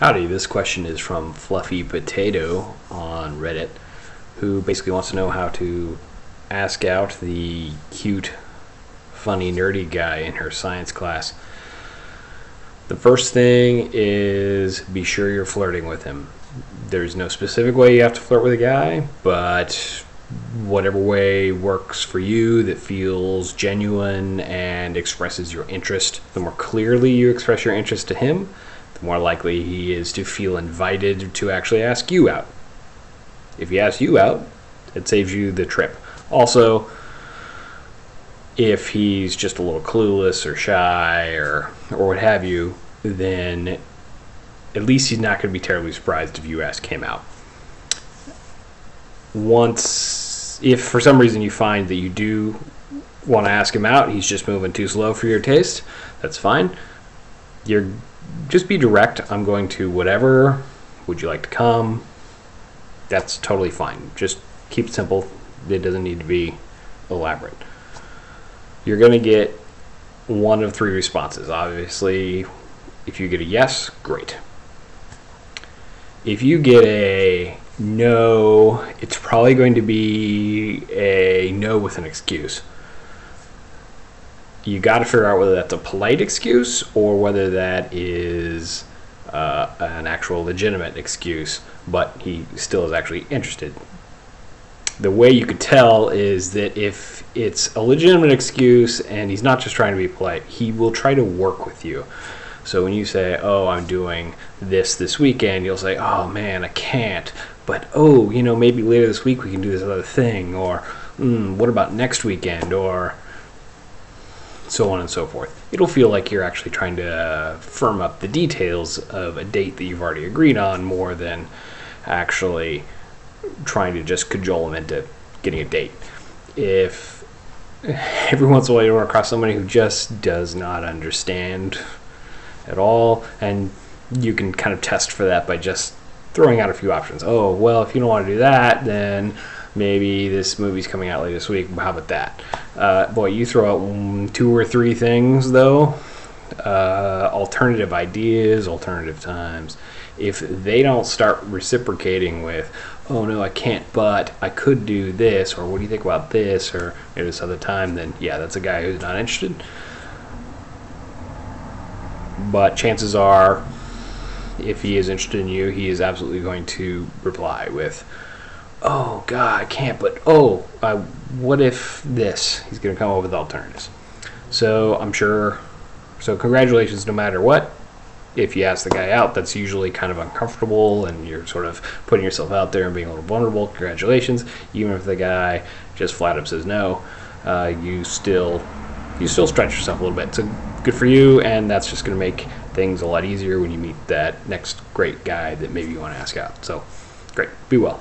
Howdy, this question is from Fluffy Potato on Reddit, who basically wants to know how to ask out the cute, funny, nerdy guy in her science class. The first thing is be sure you're flirting with him. There's no specific way you have to flirt with a guy, but whatever way works for you that feels genuine and expresses your interest. The more clearly you express your interest to him, the more likely he is to feel invited to actually ask you out. If he asks you out, it saves you the trip. Also, if he's just a little clueless or shy or what have you, then at least he's not going to be terribly surprised if you ask him out. If for some reason you find that you do want to ask him out, he's just moving too slow for your taste, that's fine. Just be direct. I'm going to whatever. Would you like to come? That's totally fine. Just keep it simple. It doesn't need to be elaborate. You're going to get one of three responses. Obviously, if you get a yes, great. If you get a no, it's probably going to be a no with an excuse. You got to figure out whether that's a polite excuse or whether that is an actual legitimate excuse, but he still is actually interested. The way you could tell is that if it's a legitimate excuse and he's not just trying to be polite, he will try to work with you. So when you say, oh, I'm doing this weekend, you'll say, oh man, I can't. But oh, maybe later this week we can do this other thing. Or what about next weekend? Or so on and so forth. It'll feel like you're actually trying to firm up the details of a date that you've already agreed on more than actually trying to just cajole him into getting a date. If every once in a while you run across somebody who just does not understand at all, and you can kind of test for that by just throwing out a few options. Oh, well, if you don't want to do that, then maybe this movie's coming out later this week. How about that? Boy, you throw out 2 or 3 things, though. Alternative ideas, alternative times. If they don't start reciprocating with, oh no, I can't, but I could do this, or what do you think about this, or maybe this other time, then yeah, that's a guy who's not interested. But chances are, if he is interested in you, he is absolutely going to reply with, oh God, I can't, but what if this? He's going to come up with alternatives. So congratulations no matter what. If you ask the guy out, that's usually kind of uncomfortable and you're sort of putting yourself out there and being a little vulnerable. Congratulations. Even if the guy just flat up says no, you still stretch yourself a little bit. So good for you, and that's just going to make things a lot easier when you meet that next great guy that maybe you want to ask out. So great. Be well.